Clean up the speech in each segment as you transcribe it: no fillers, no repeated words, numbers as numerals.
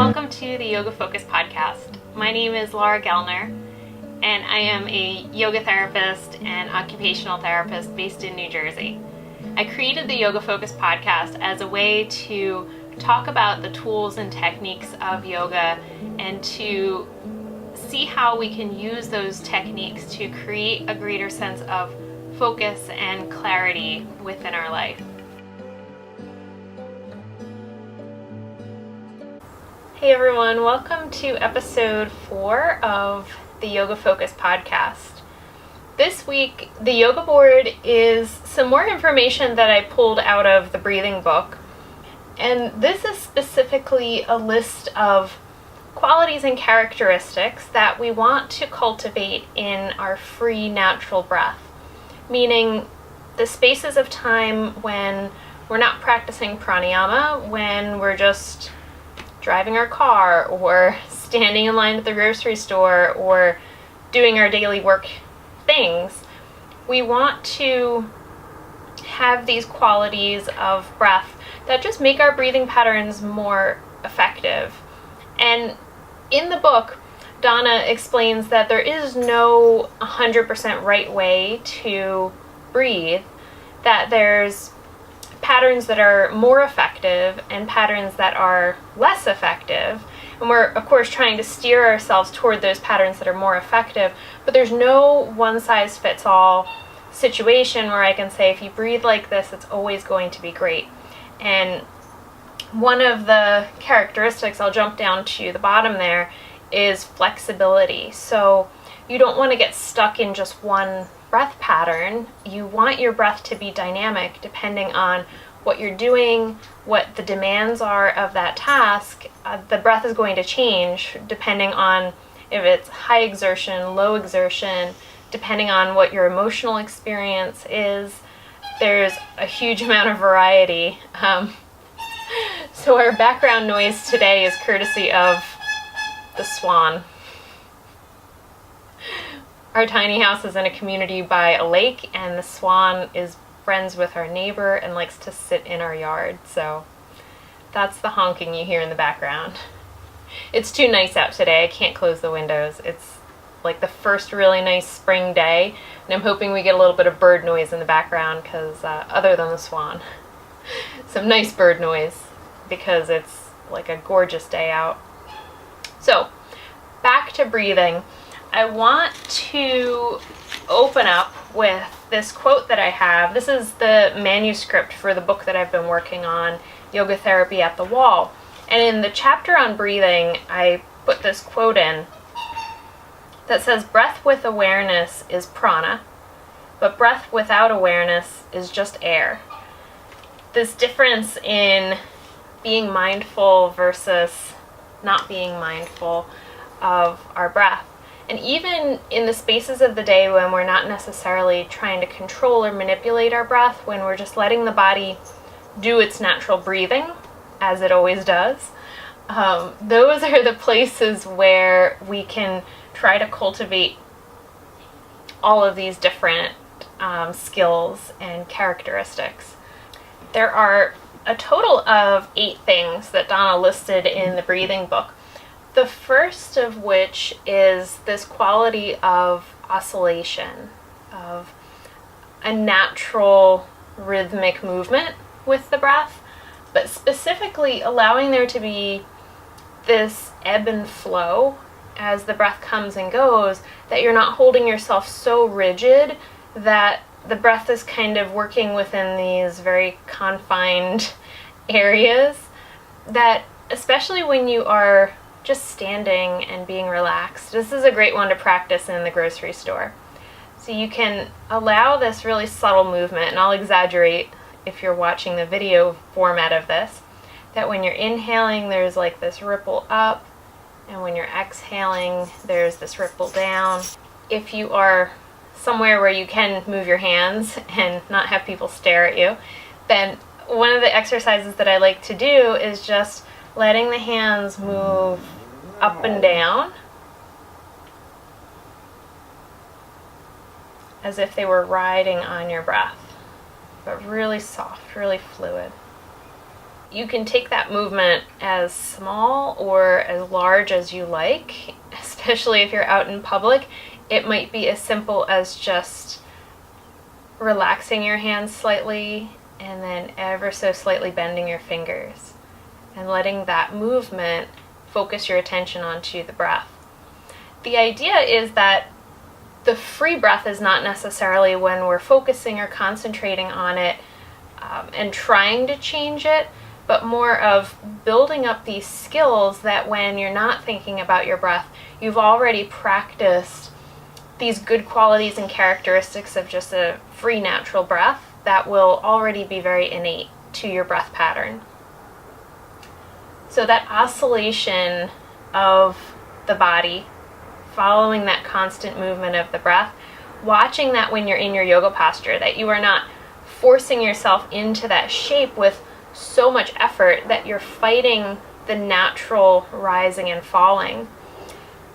welcome to the Yoga Focus podcast. My name is Laura Goellner, and I am a yoga therapist and occupational therapist based in New Jersey. I created the Yoga Focus podcast as a way to talk about the tools and techniques of yoga and to see how we can use those techniques to create a greater sense of focus and clarity within our life. Hey everyone, welcome to episode 4 of the Yoga Focus podcast. This week, the yoga board is some more information that I pulled out of the breathing book. And this is specifically a list of qualities and characteristics that we want to cultivate in our free natural breath. Meaning the spaces of time when we're not practicing pranayama, when we're just driving our car or standing in line at the grocery store or doing our daily work things. We want to have these qualities of breath that just make our breathing patterns more effective. And in the book, Donna explains that there is no 100% right way to breathe, that there's patterns that are more effective and patterns that are less effective. And we're, of course, trying to steer ourselves toward those patterns that are more effective, but there's no one-size-fits-all situation where I can say, if you breathe like this, it's always going to be great. And one of the characteristics, I'll jump down to the bottom there, is flexibility. So you don't want to get stuck in just one breath pattern. You want your breath to be dynamic depending on what you're doing, what the demands are of that task. The breath is going to change depending on if it's high exertion, low exertion, depending on what your emotional experience is. There's a huge amount of variety. So our background noise today is courtesy of the swan. Our tiny house is in a community by a lake, and the swan is friends with our neighbor and likes to sit in our yard. So that's the honking you hear in the background. It's too nice out today. I can't close the windows. It's like the first really nice spring day, and I'm hoping we get a little bit of bird noise in the background because other than the swan, some nice bird noise because it's like a gorgeous day out. So back to breathing. I want to open up with this quote that I have. This is the manuscript for the book that I've been working on, Yoga Therapy at the Wall. And in the chapter on breathing, I put this quote in that says, "Breath with awareness is prana, but breath without awareness is just air." This difference in being mindful versus not being mindful of our breath. And even in the spaces of the day when we're not necessarily trying to control or manipulate our breath, when we're just letting the body do its natural breathing, as it always does, those are the places where we can try to cultivate all of these different skills and characteristics. There are a total of 8 things that Donna listed in the breathing book. The first of which is this quality of oscillation, of a natural rhythmic movement with the breath, but specifically allowing there to be this ebb and flow as the breath comes and goes, that you're not holding yourself so rigid that the breath is kind of working within these very confined areas, that especially when you are just standing and being relaxed. This is a great one to practice in the grocery store. So you can allow this really subtle movement, and I'll exaggerate if you're watching the video format of this, that when you're inhaling, there's like this ripple up, and when you're exhaling, there's this ripple down. If you are somewhere where you can move your hands and not have people stare at you, then one of the exercises that I like to do is just letting the hands move up and down as if they were riding on your breath, but really soft, really fluid. you can take that movement as small or as large as you like, especially if you're out in public. It might be as simple as just relaxing your hands slightly and then ever so slightly bending your fingers and letting that movement focus your attention onto the breath. The idea is that the free breath is not necessarily when we're focusing or concentrating on it and trying to change it, but more of building up these skills that when you're not thinking about your breath, you've already practiced these good qualities and characteristics of just a free natural breath that will already be very innate to your breath pattern. So that oscillation of the body, following that constant movement of the breath, watching that when you're in your yoga posture, that you are not forcing yourself into that shape with so much effort that you're fighting the natural rising and falling.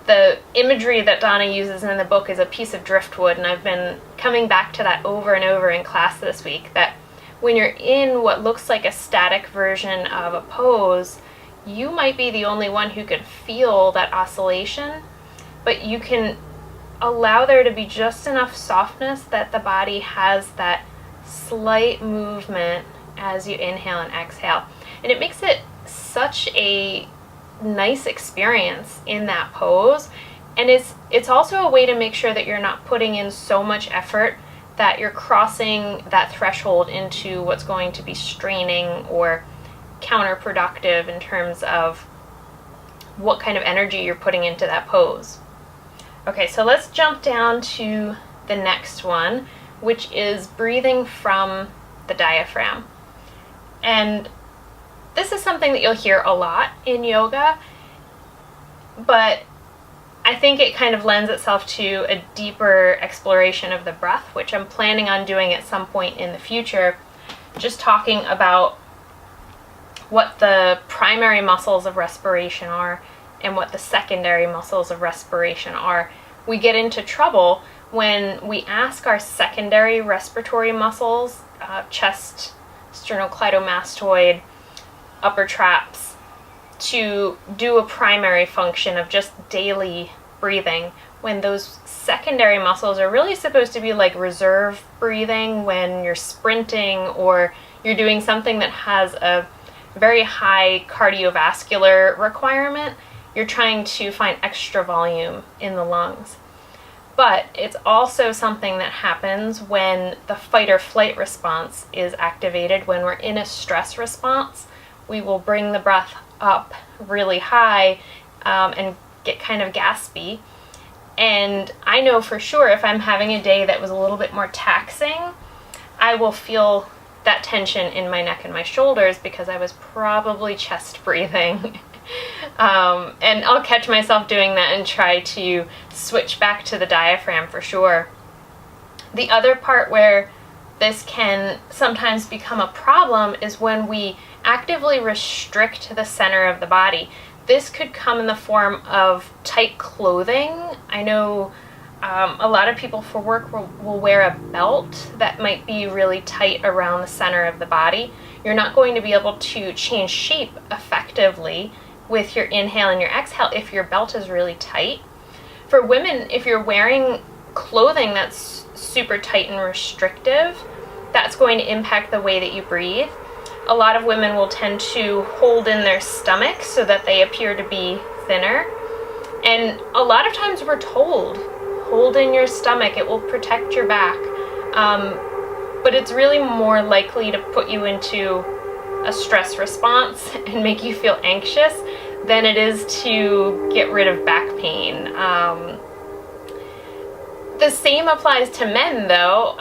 The imagery that Donna uses in the book is a piece of driftwood, and I've been coming back to that over and over in class this week, that when you're in what looks like a static version of a pose, you might be the only one who could feel that oscillation, but you can allow there to be just enough softness that the body has that slight movement as you inhale and exhale. And it makes it such a nice experience in that pose. And it's also a way to make sure that you're not putting in so much effort that you're crossing that threshold into what's going to be straining or counterproductive in terms of what kind of energy you're putting into that pose. Okay, so let's jump down to the next one, which is breathing from the diaphragm. And this is something that you'll hear a lot in yoga, but I think it kind of lends itself to a deeper exploration of the breath, which I'm planning on doing at some point in the future, just talking about what the primary muscles of respiration are and what the secondary muscles of respiration are. We get into trouble when we ask our secondary respiratory muscles, chest, sternocleidomastoid, upper traps, to do a primary function of just daily breathing, when those secondary muscles are really supposed to be like reserve breathing when you're sprinting or you're doing something that has a very high cardiovascular requirement. You're trying to find extra volume in the lungs. But it's also something that happens when the fight or flight response is activated. When we're in a stress response, we will bring the breath up really high and get kind of gaspy. And I know for sure if I'm having a day that was a little bit more taxing, I will feel that tension in my neck and my shoulders because I was probably chest breathing. And I'll catch myself doing that and try to switch back to the diaphragm for sure. The other part where this can sometimes become a problem is when we actively restrict the center of the body. This could come in the form of tight clothing. I know a lot of people for work will wear a belt that might be really tight around the center of the body. You're not going to be able to change shape effectively with your inhale and your exhale if your belt is really tight. For women, if you're wearing clothing that's super tight and restrictive, that's going to impact the way that you breathe. A lot of women will tend to hold in their stomach so that they appear to be thinner. And a lot of times we're told, hold in your stomach, it will protect your back. But it's really more likely to put you into a stress response and make you feel anxious than it is to get rid of back pain. The same applies to men though.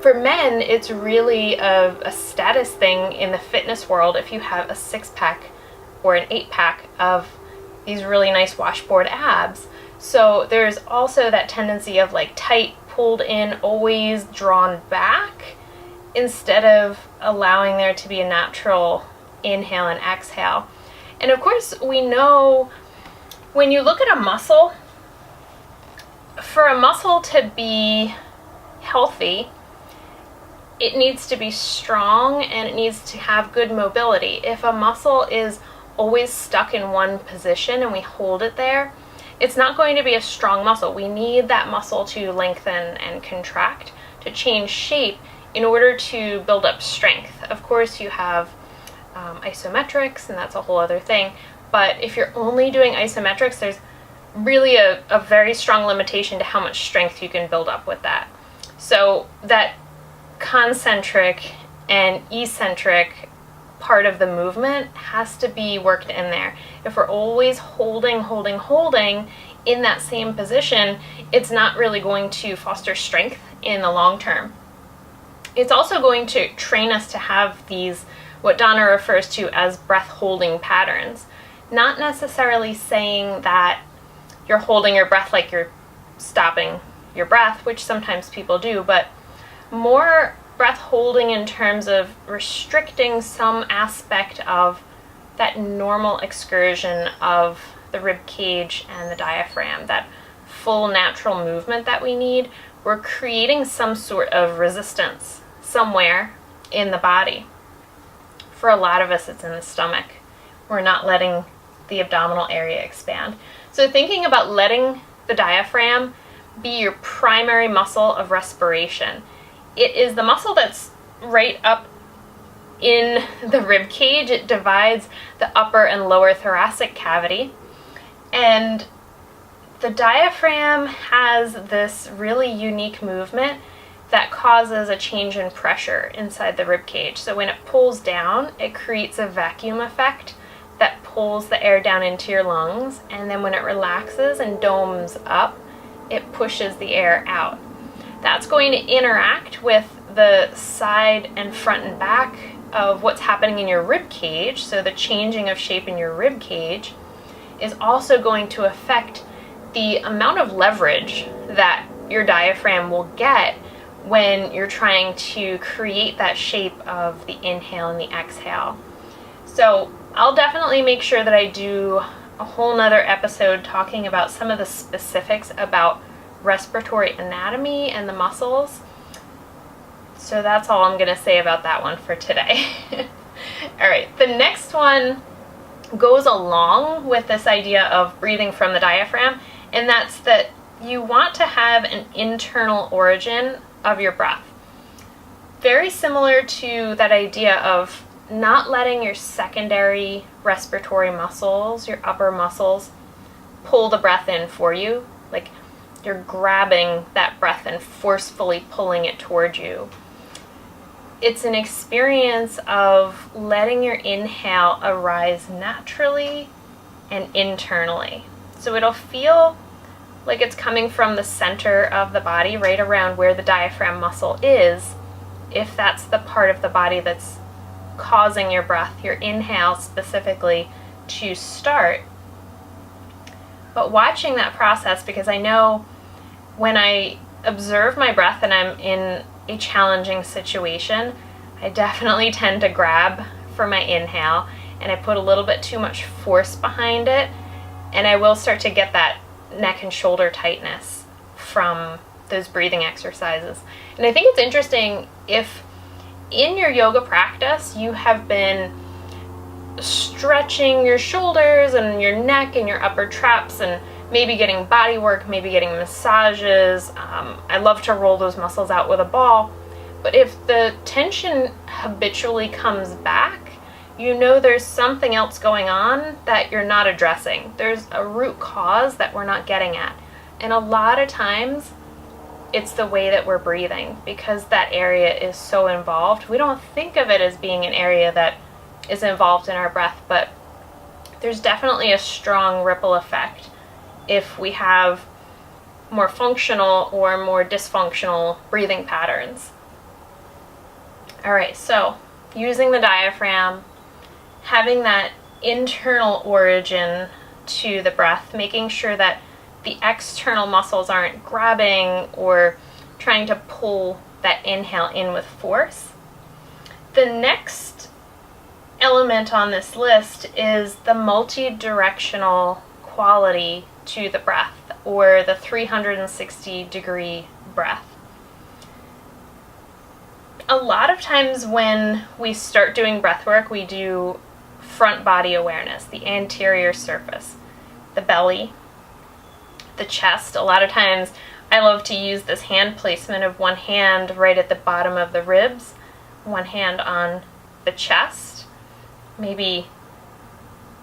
For men, it's really a status thing in the fitness world if you have a 6-pack or an 8-pack of these really nice washboard abs. So there's also that tendency of like tight, pulled in, always drawn back, instead of allowing there to be a natural inhale and exhale. And of course, we know when you look at a muscle, for a muscle to be healthy, it needs to be strong and it needs to have good mobility. If a muscle is always stuck in one position and we hold it there, it's not going to be a strong muscle. We need that muscle to lengthen and contract, to change shape in order to build up strength. Of course, you have isometrics, and that's a whole other thing. But if you're only doing isometrics, there's really a very strong limitation to how much strength you can build up with that. So that concentric and eccentric part of the movement has to be worked in there. If we're always holding in that same position, it's not really going to foster strength in the long term. It's also going to train us to have these, what Donna refers to as breath holding patterns. Not necessarily saying that you're holding your breath like you're stopping your breath, which sometimes people do, but more breath holding in terms of restricting some aspect of that normal excursion of the rib cage and the diaphragm, that full natural movement that we need. We're creating some sort of resistance somewhere in the body. For a lot of us, it's in the stomach. We're not letting the abdominal area expand. So thinking about letting the diaphragm be your primary muscle of respiration. It is the muscle that's right up in the rib cage. It divides the upper and lower thoracic cavity. And the diaphragm has this really unique movement that causes a change in pressure inside the rib cage. So when it pulls down, it creates a vacuum effect that pulls the air down into your lungs. And then when it relaxes and domes up, it pushes the air out. That's going to interact with the side and front and back of what's happening in your rib cage. So the changing of shape in your rib cage is also going to affect the amount of leverage that your diaphragm will get when you're trying to create that shape of the inhale and the exhale. So I'll definitely make sure that I do a whole nother episode talking about some of the specifics about respiratory anatomy and the muscles. So that's all I'm going to say about that one for today. All right, the next one goes along with this idea of breathing from the diaphragm, and that's that you want to have an internal origin of your breath. Very similar to that idea of not letting your secondary respiratory muscles, your upper muscles, pull the breath in for you. Like you're grabbing that breath and forcefully pulling it towards you. It's an experience of letting your inhale arise naturally and internally. So it'll feel like it's coming from the center of the body, right around where the diaphragm muscle is, if that's the part of the body that's causing your breath, your inhale specifically, to start. But watching that process, because I know when I observe my breath and I'm in a challenging situation, I definitely tend to grab for my inhale and I put a little bit too much force behind it, and I will start to get that neck and shoulder tightness from those breathing exercises. And I think it's interesting if in your yoga practice you have been stretching your shoulders and your neck and your upper traps and maybe getting body work, maybe getting massages. I love to roll those muscles out with a ball. But if the tension habitually comes back, you know there's something else going on that you're not addressing. There's a root cause that we're not getting at. And a lot of times, it's the way that we're breathing, because that area is so involved. We don't think of it as being an area that is involved in our breath, but there's definitely a strong ripple effect if we have more functional or more dysfunctional breathing patterns. All right, so using the diaphragm, having that internal origin to the breath, making sure that the external muscles aren't grabbing or trying to pull that inhale in with force. The next element on this list is the multi-directional quality to the breath, or the 360-degree breath. A lot of times when we start doing breath work, we do front body awareness, the anterior surface, the belly, the chest. A lot of times I love to use this hand placement of one hand right at the bottom of the ribs, one hand on the chest, maybe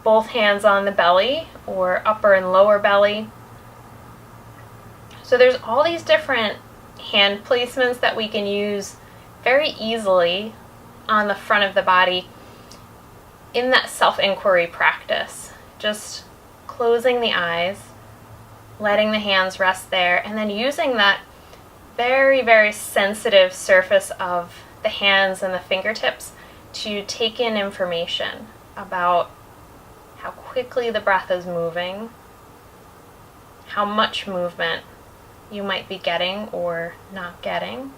both hands on the belly or upper and lower belly. So there's all these different hand placements that we can use very easily on the front of the body in that self-inquiry practice. Just closing the eyes, letting the hands rest there, and then using that very, very sensitive surface of the hands and the fingertips to take in information about how quickly the breath is moving, how much movement you might be getting or not getting.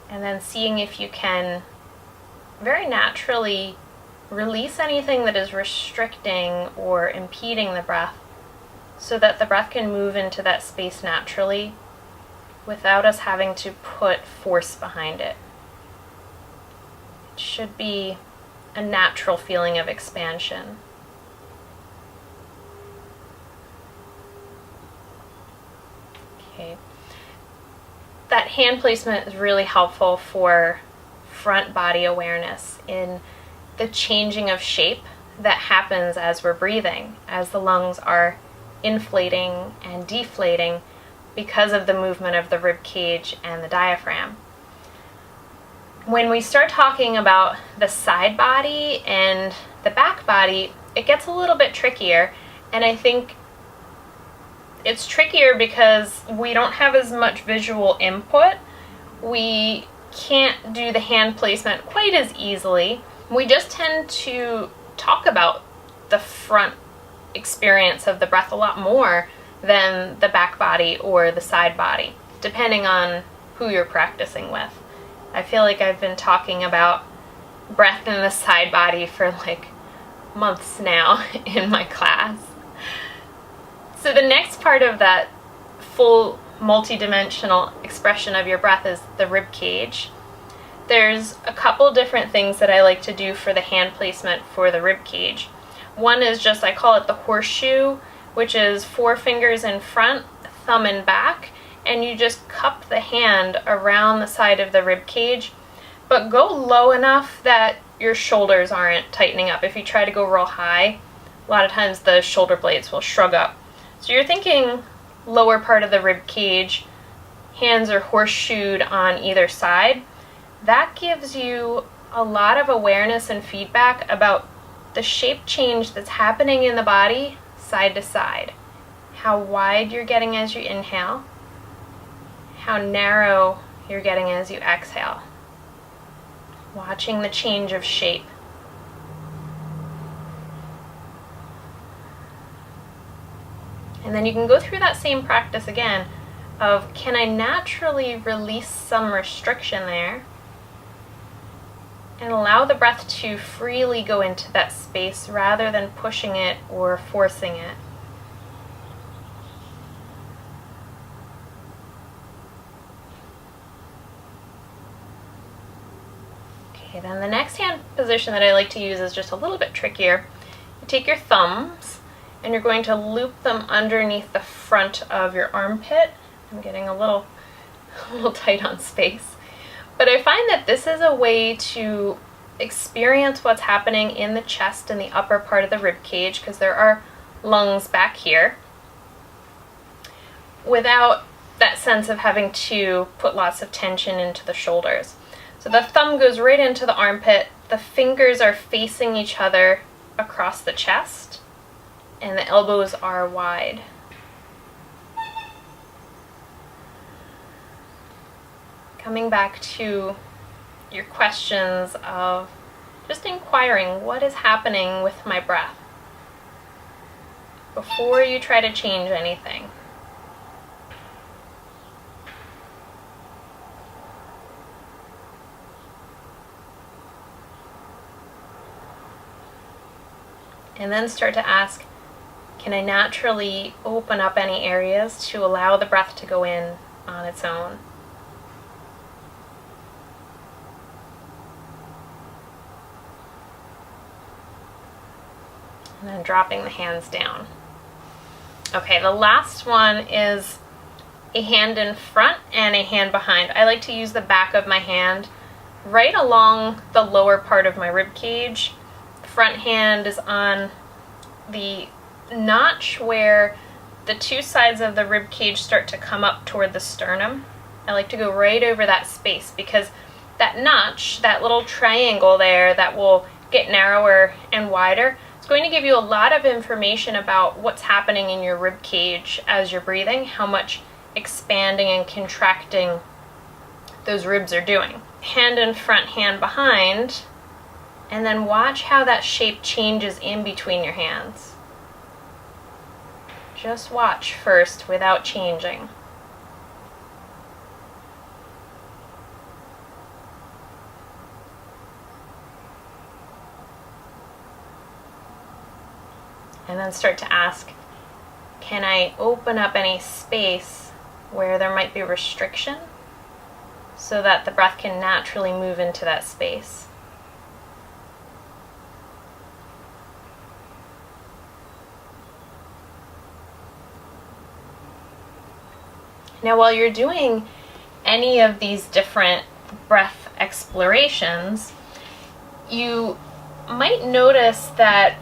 And then seeing if you can very naturally release anything that is restricting or impeding the breath so that the breath can move into that space naturally without us having to put force behind it. It should be a natural feeling of expansion. Okay. That hand placement is really helpful for front body awareness in the changing of shape that happens as we're breathing, as the lungs are inflating and deflating because of the movement of the rib cage and the diaphragm. When we start talking about the side body and the back body, it gets a little bit trickier, and I think it's trickier because we don't have as much visual input. We can't do the hand placement quite as easily. We just tend to talk about the front experience of the breath a lot more than the back body or the side body, depending on who you're practicing with. I feel like I've been talking about breath in the side body for like months now in my class. So the next part of that full multi-dimensional expression of your breath is the rib cage. There's a couple different things that I like to do for the hand placement for the rib cage. One is just, I call it the horseshoe, which is 4 fingers in front, thumb in back, and you just cup the hand around the side of the rib cage, but go low enough that your shoulders aren't tightening up. If you try to go real high, a lot of times the shoulder blades will shrug up. So you're thinking lower part of the rib cage, hands are horseshoed on either side. That gives you a lot of awareness and feedback about the shape change that's happening in the body side to side. How wide you're getting as you inhale, how narrow you're getting as you exhale. Watching the change of shape. And then you can go through that same practice again of, can I naturally release some restriction there and allow the breath to freely go into that space rather than pushing it or forcing it. Okay, then the next hand position that I like to use is just a little bit trickier. You take your thumbs and you're going to loop them underneath the front of your armpit. I'm getting a little tight on space. But I find that this is a way to experience what's happening in the chest and the upper part of the rib cage, because there are lungs back here, without that sense of having to put lots of tension into the shoulders. So the thumb goes right into the armpit, the fingers are facing each other across the chest, and the elbows are wide. Coming back to your questions of just inquiring what is happening with my breath before you try to change anything. And then start to ask, Can I naturally open up any areas to allow the breath to go in on its own? And then dropping the hands down. Okay, the last one is a hand in front and a hand behind. I like to use the back of my hand right along the lower part of my rib cage. The front hand is on the notch where the two sides of the rib cage start to come up toward the sternum. I like to go right over that space because that notch, that little triangle there that will get narrower and wider, it's going to give you a lot of information about what's happening in your rib cage as you're breathing, how much expanding and contracting those ribs are doing. Hand in front, hand behind, and then watch how that shape changes in between your hands. Just watch first without changing. And then start to ask, can I open up any space where there might be restriction so that the breath can naturally move into that space? Now, while you're doing any of these different breath explorations, you might notice that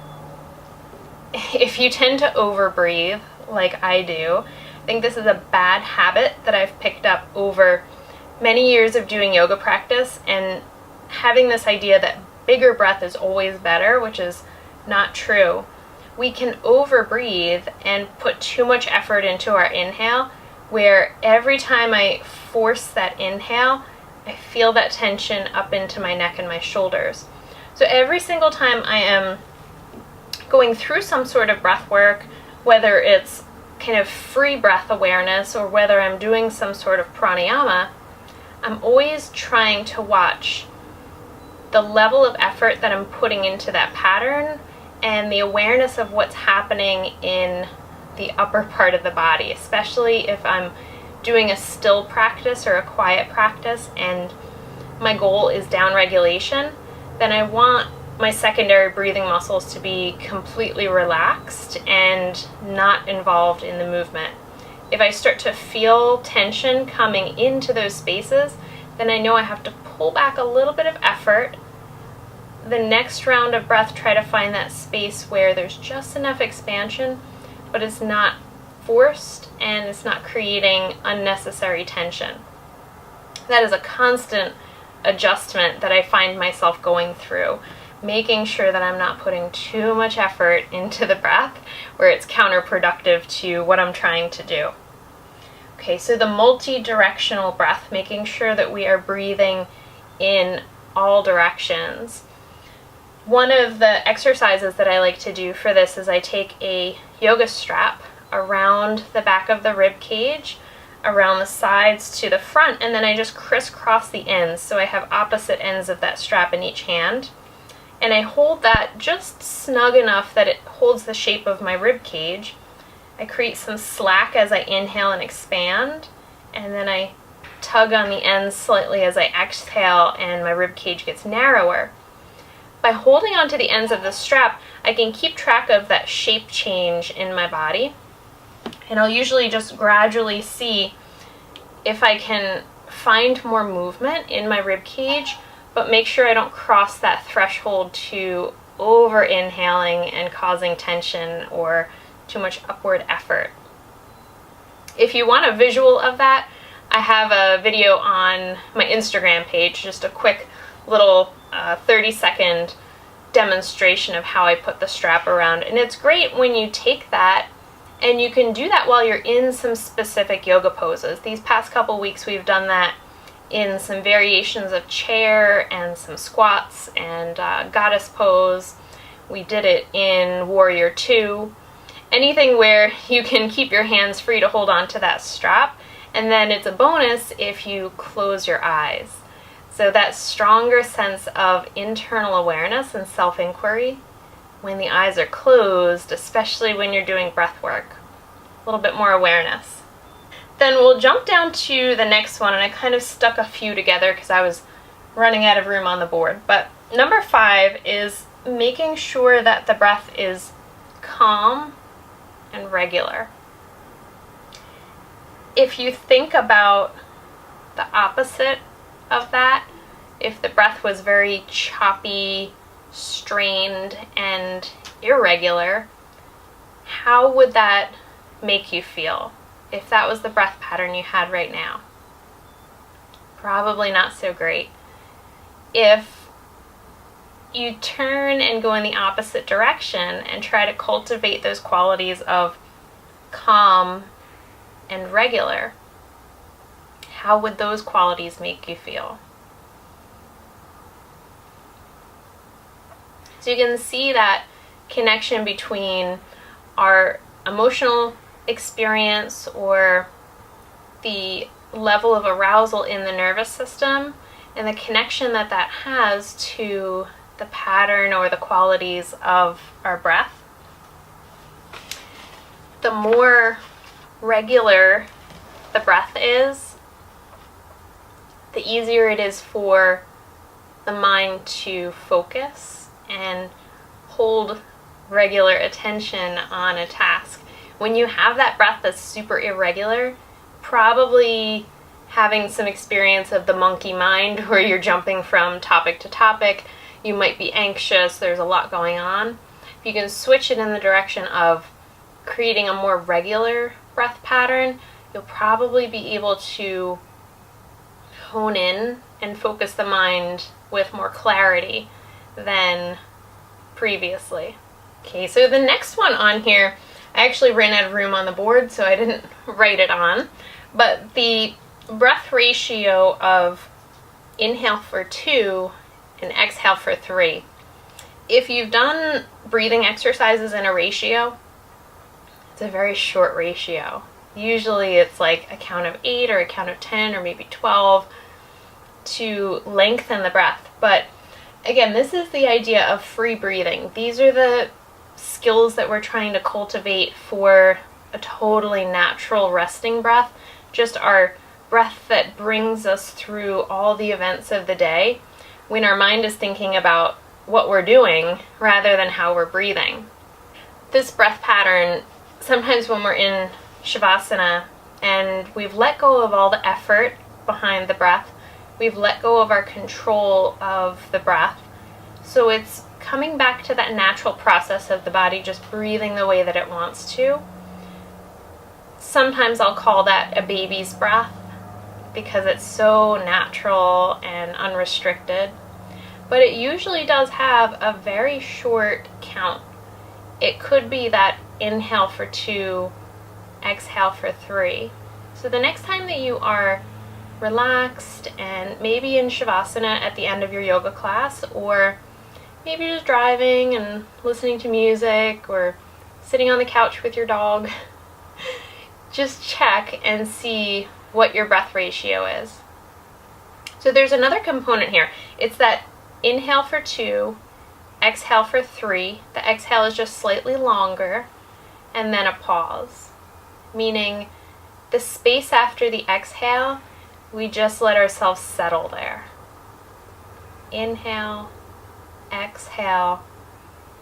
if you tend to overbreathe, like I do, I think this is a bad habit that I've picked up over many years of doing yoga practice and having this idea that bigger breath is always better, which is not true. We can overbreathe and put too much effort into our inhale, where every time I force that inhale, I feel that tension up into my neck and my shoulders. So every single time I am going through some sort of breath work, whether it's kind of free breath awareness or whether I'm doing some sort of pranayama, I'm always trying to watch the level of effort that I'm putting into that pattern and the awareness of what's happening in the upper part of the body, especially if I'm doing a still practice or a quiet practice and my goal is down regulation, then I want my secondary breathing muscles to be completely relaxed and not involved in the movement. If I start to feel tension coming into those spaces, then I know I have to pull back a little bit of effort. The next round of breath, try to find that space where there's just enough expansion, but it's not forced and it's not creating unnecessary tension. That is a constant adjustment that I find myself going through, making sure that I'm not putting too much effort into the breath where it's counterproductive to what I'm trying to do. Okay, so the multi-directional breath, making sure that we are breathing in all directions. One of the exercises that I like to do for this is I take a yoga strap around the back of the rib cage, around the sides to the front, and then I just crisscross the ends, so I have opposite ends of that strap in each hand. And I hold that just snug enough that it holds the shape of my rib cage. I create some slack as I inhale and expand, and then I tug on the ends slightly as I exhale and my rib cage gets narrower. By holding onto the ends of the strap, I can keep track of that shape change in my body, and I'll usually just gradually see if I can find more movement in my rib cage, but make sure I don't cross that threshold to over inhaling and causing tension or too much upward effort. If you want a visual of that, I have a video on my Instagram page, just a quick little 30-second demonstration of how I put the strap around. And it's great when you take that, and you can do that while you're in some specific yoga poses. These past couple weeks we've done that in some variations of chair and some squats and goddess pose. We did it in Warrior 2. Anything where you can keep your hands free to hold on to that strap, and then it's a bonus if you close your eyes. So that stronger sense of internal awareness and self-inquiry when the eyes are closed, especially when you're doing breath work. A little bit more awareness. Then we'll jump down to the next one, and I kind of stuck a few together because I was running out of room on the board. But number 5 is making sure that the breath is calm and regular. If you think about the opposite of that, if the breath was very choppy, strained, and irregular, how would that make you feel if that was the breath pattern you had right now? Probably not so great. If you turn and go in the opposite direction and try to cultivate those qualities of calm and regular, how would those qualities make you feel? So you can see that connection between our emotional experience or the level of arousal in the nervous system and the connection that that has to the pattern or the qualities of our breath. The more regular the breath is, the easier it is for the mind to focus and hold regular attention on a task. When you have that breath that's super irregular, probably having some experience of the monkey mind where you're jumping from topic to topic, you might be anxious, there's a lot going on. If you can switch it in the direction of creating a more regular breath pattern, you'll probably be able to hone in and focus the mind with more clarity than previously. Okay, so the next one on here, I actually ran out of room on the board, so I didn't write it on, but the breath ratio of inhale for 2 and exhale for 3. If you've done breathing exercises in a ratio, it's a very short ratio. Usually it's like a count of 8 or a count of 10 or maybe 12 to lengthen the breath. But again, this is the idea of free breathing. These are the skills that we're trying to cultivate for a totally natural resting breath, just our breath that brings us through all the events of the day when our mind is thinking about what we're doing rather than how we're breathing. This breath pattern, sometimes when we're in Shavasana and we've let go of all the effort behind the breath, we've let go of our control of the breath, so it's coming back to that natural process of the body just breathing the way that it wants to. Sometimes I'll call that a baby's breath because it's so natural and unrestricted, but it usually does have a very short count. It could be that inhale for 2, exhale for 3. So the next time that you are relaxed and maybe in Shavasana at the end of your yoga class, or maybe just driving and listening to music or sitting on the couch with your dog, just check and see what your breath ratio is. So there's another component here. It's that inhale for 2, exhale for 3. The exhale is just slightly longer, and then a pause, meaning the space after the exhale, we just let ourselves settle there. Inhale, exhale,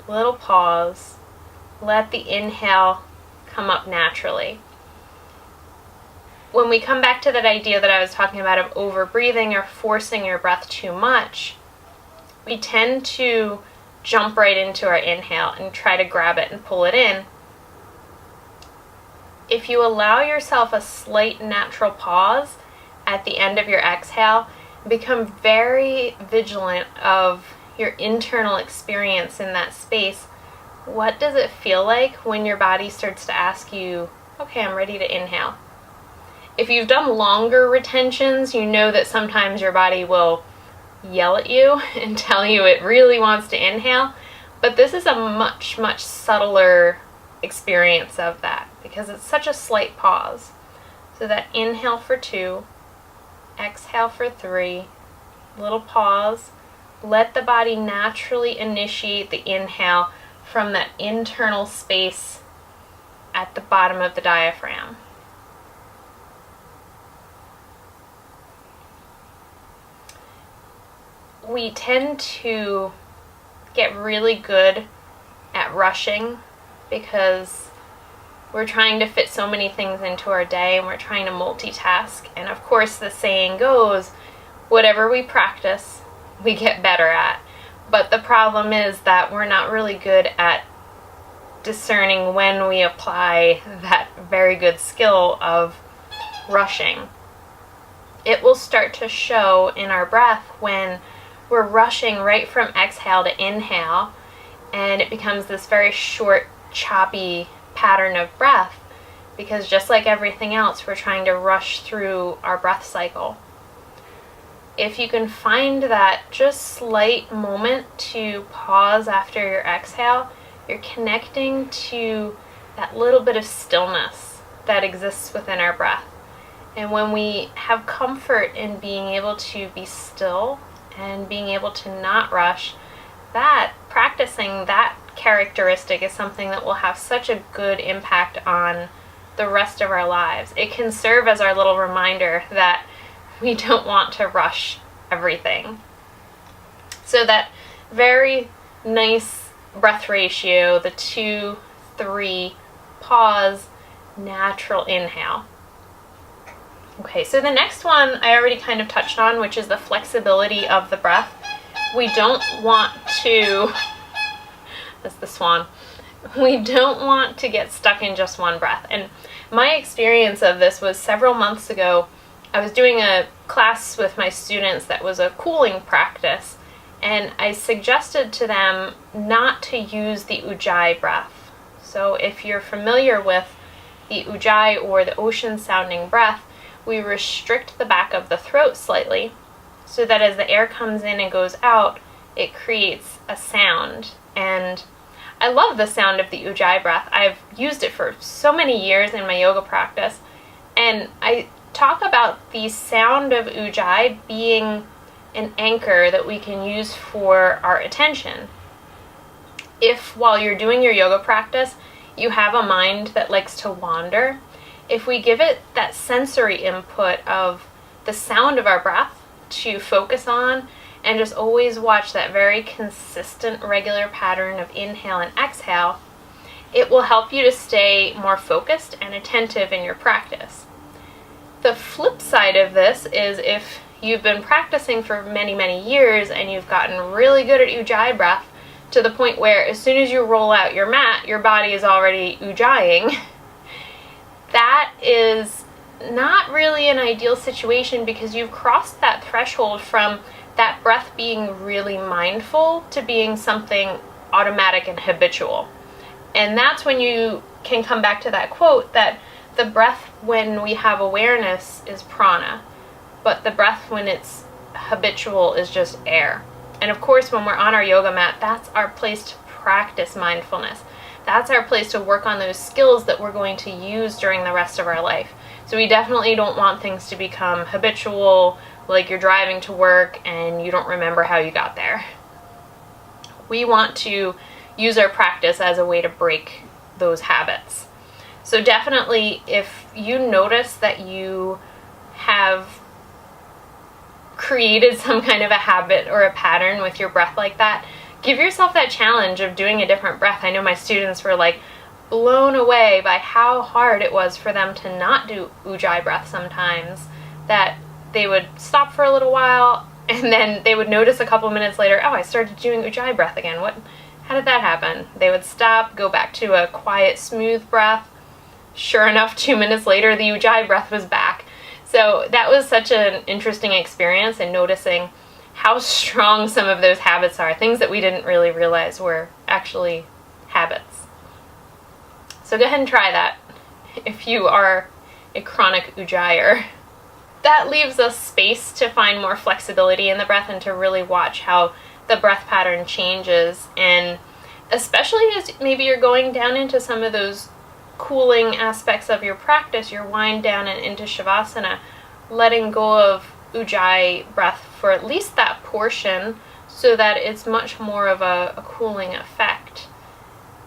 little pause, let the inhale come up naturally. When we come back to that idea that I was talking about of over-breathing or forcing your breath too much, we tend to jump right into our inhale and try to grab it and pull it in. If you allow yourself a slight natural pause at the end of your exhale, become very vigilant of your internal experience in that space. What does it feel like when your body starts to ask you, okay, I'm ready to inhale? If you've done longer retentions, you know that sometimes your body will yell at you and tell you it really wants to inhale, but this is a much, much subtler experience of that because it's such a slight pause. So that inhale for 2, exhale for 3, little pause, let the body naturally initiate the inhale from that internal space at the bottom of the diaphragm. We tend to get really good at rushing because we're trying to fit so many things into our day and we're trying to multitask. And of course, the saying goes, whatever we practice, we get better at. But the problem is that we're not really good at discerning when we apply that very good skill of rushing. It will start to show in our breath when we're rushing right from exhale to inhale, and it becomes this very short, choppy pattern of breath, because just like everything else, we're trying to rush through our breath cycle. If you can find that just slight moment to pause after your exhale, you're connecting to that little bit of stillness that exists within our breath. And when we have comfort in being able to be still and being able to not rush, that practicing that characteristic is something that will have such a good impact on the rest of our lives. It can serve as our little reminder that we don't want to rush everything. So that very nice breath ratio, the 2-3 pause, natural inhale. Okay, so the next one I already kind of touched on, which is the flexibility of the breath. We don't want to, that's the swan, we don't want to get stuck in just one breath. And my experience of this was several months ago. I was doing a class with my students that was a cooling practice, and I suggested to them not to use the ujjayi breath. So if you're familiar with the ujjayi or the ocean sounding breath, we restrict the back of the throat slightly so that as the air comes in and goes out, it creates a sound. And I love the sound of the ujjayi breath. I've used it for so many years in my yoga practice, and I talk about the sound of ujjayi being an anchor that we can use for our attention. If while you're doing your yoga practice, you have a mind that likes to wander, if we give it that sensory input of the sound of our breath to focus on and just always watch that very consistent, regular pattern of inhale and exhale, it will help you to stay more focused and attentive in your practice. The flip side of this is if you've been practicing for many, many years and you've gotten really good at ujjayi breath to the point where as soon as you roll out your mat, your body is already ujjayiing, that is not really an ideal situation because you've crossed that threshold from that breath being really mindful to being something automatic and habitual. And that's when you can come back to that quote that the breath when we have awareness is prana, but the breath when it's habitual is just air. And of course, when we're on our yoga mat, that's our place to practice mindfulness. That's our place to work on those skills that we're going to use during the rest of our life. So we definitely don't want things to become habitual, like you're driving to work and you don't remember how you got there. We want to use our practice as a way to break those habits. So definitely, if you notice that you have created some kind of a habit or a pattern with your breath like that, give yourself that challenge of doing a different breath. I know my students were like blown away by how hard it was for them to not do ujjayi breath sometimes, that they would stop for a little while and then they would notice a couple minutes later, oh, I started doing ujjayi breath again. How did that happen? They would stop, go back to a quiet, smooth breath. Sure enough, 2 minutes later, the ujjayi breath was back. So that was such an interesting experience, and noticing how strong some of those habits are, things that we didn't really realize were actually habits. So go ahead and try that if you are a chronic ujjayer. That leaves us space to find more flexibility in the breath and to really watch how the breath pattern changes. And especially as maybe you're going down into some of those cooling aspects of your practice, your wind down and into shavasana, letting go of ujjayi breath for at least that portion so that it's much more of a cooling effect.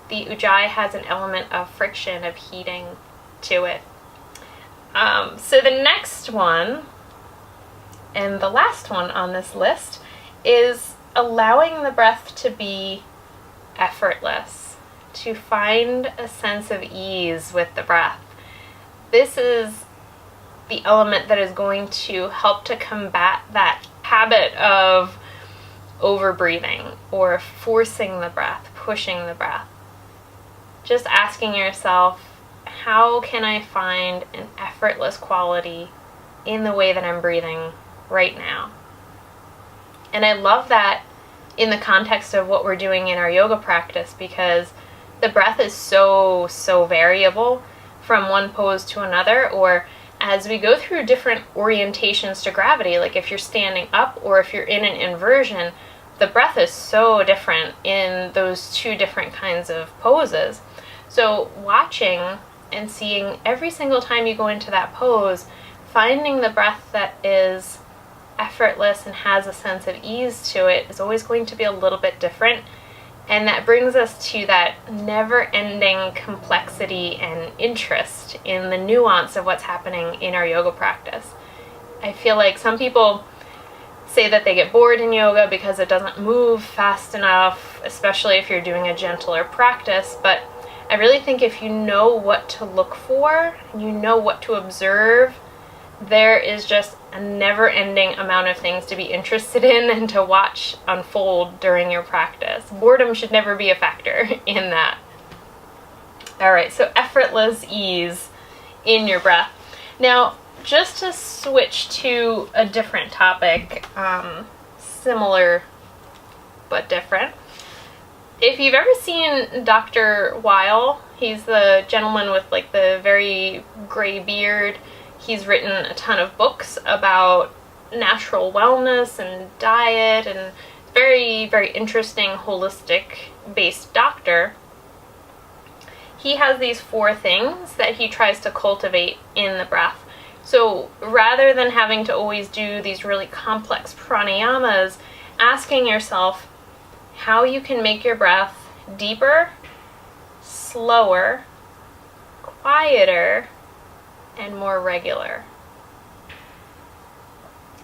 the ujjayi has an element of friction, of heating to it. So the next one, and the last one on this list, is allowing the breath to be effortless, to find a sense of ease with the breath. This is the element that is going to help to combat that habit of over-breathing or forcing the breath, pushing the breath. Just asking yourself, how can I find an effortless quality in the way that I'm breathing right now? And I love that in the context of what we're doing in our yoga practice, because the breath is so variable from one pose to another, or as we go through different orientations to gravity, like if you're standing up or if you're in an inversion, the breath is so different in those two different kinds of poses. So watching and seeing every single time you go into that pose, finding the breath that is effortless and has a sense of ease to it is always going to be a little bit different. And that brings us to that never-ending complexity and interest in the nuance of what's happening in our yoga practice. I feel like some people say that they get bored in yoga because it doesn't move fast enough, especially if you're doing a gentler practice, but I really think if you know what to look for, and you know what to observe, there is just a never-ending amount of things to be interested in and to watch unfold during your practice. Boredom should never be a factor in that. Alright, so effortless ease in your breath. Now, just to switch to a different topic, similar but different. If you've ever seen Dr. Weil, he's the gentleman with like the very gray beard. He's written a ton of books about natural wellness and diet, and very interesting holistic based doctor. He has these 4 things that he tries to cultivate in the breath. So rather than having to always do these really complex pranayamas, asking yourself how you can make your breath deeper, slower, quieter, and more regular.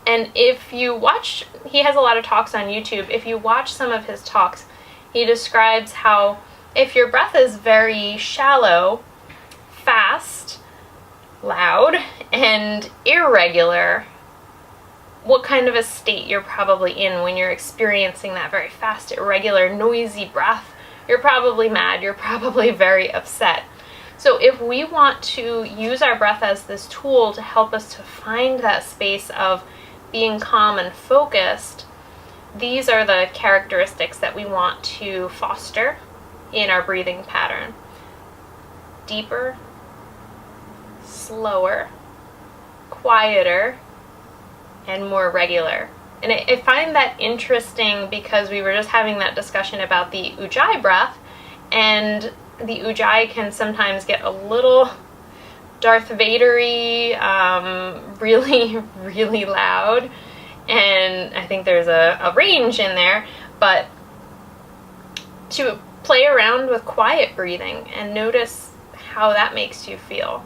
And if you watch, he has a lot of talks on YouTube. If you watch some of his talks, he describes how if your breath is very shallow, fast, loud, and irregular, what kind of a state you're probably in when you're experiencing that very fast, irregular, noisy breath. You're probably mad, you're probably very upset. So if we want to use our breath as this tool to help us to find that space of being calm and focused, these are the characteristics that we want to foster in our breathing pattern. Deeper, slower, quieter, and more regular. And I find that interesting because we were just having that discussion about the ujjayi breath, and the ujjayi can sometimes get a little Darth Vader-y, really loud, and I think there's a range in there, but to play around with quiet breathing and notice how that makes you feel.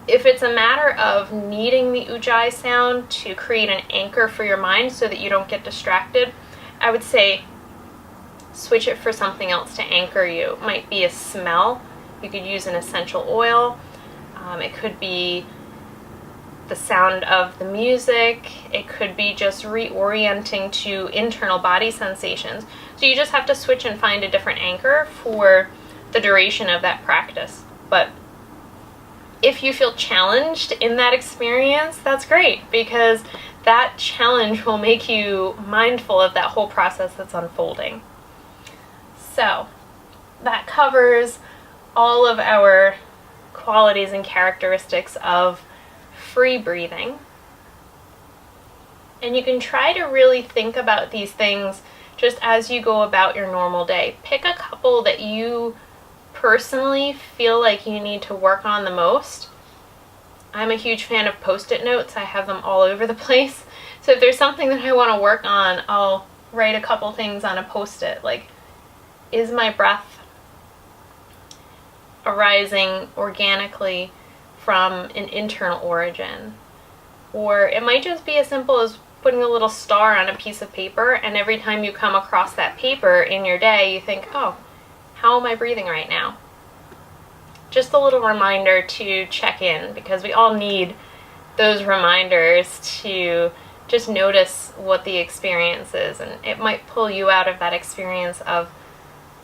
If it's a matter of needing the ujjayi sound to create an anchor for your mind so that you don't get distracted, I would say switch it for something else to anchor you. It might be a smell. You could use an essential oil. It could be the sound of the music. It could be just reorienting to internal body sensations. So you just have to switch and find a different anchor for the duration of that practice. But if you feel challenged in that experience, that's great, because that challenge will make you mindful of that whole process that's unfolding. So that covers all of our qualities and characteristics of free breathing. And you can try to really think about these things just as you go about your normal day. Pick a couple that you personally feel like you need to work on the most. I'm a huge fan of Post-it notes. I have them all over the place. So if there's something that I want to work on, I'll write a couple things on a Post-it. Like, is my breath arising organically from an internal origin. Or it might just be as simple as putting a little star on a piece of paper, and every time you come across that paper in your day, you think, oh, how am I breathing right now? Just a little reminder to check in, because we all need those reminders to just notice what the experience is, and it might pull you out of that experience of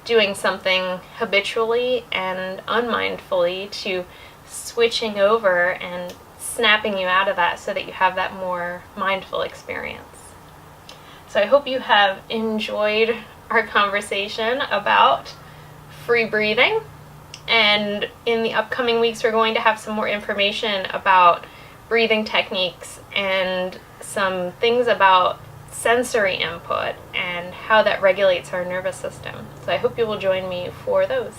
doing something habitually and unmindfully to switching over and snapping you out of that so that you have that more mindful experience. So I hope you have enjoyed our conversation about free breathing, and in the upcoming weeks we're going to have some more information about breathing techniques and some things about sensory input and how that regulates our nervous system. So I hope you will join me for those.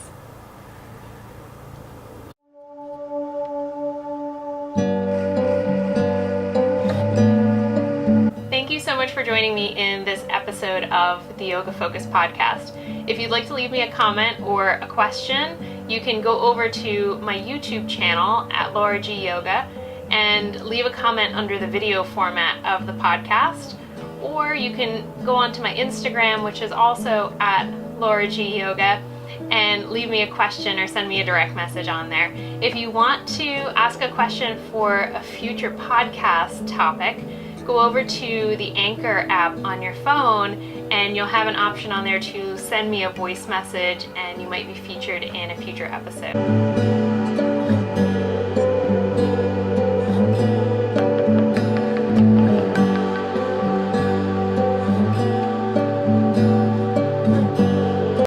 Thank you so much for joining me in this episode of the Yoga Focus podcast. If you'd like to leave me a comment or a question, you can go over to my YouTube channel at LauraGyoga and leave a comment under the video format of the podcast. Or you can go onto my Instagram, which is also at LauraGyoga, and leave me a question or send me a direct message on there. If you want to ask a question for a future podcast topic, go over to the Anchor app on your phone, and you'll have an option on there to send me a voice message, and you might be featured in a future episode.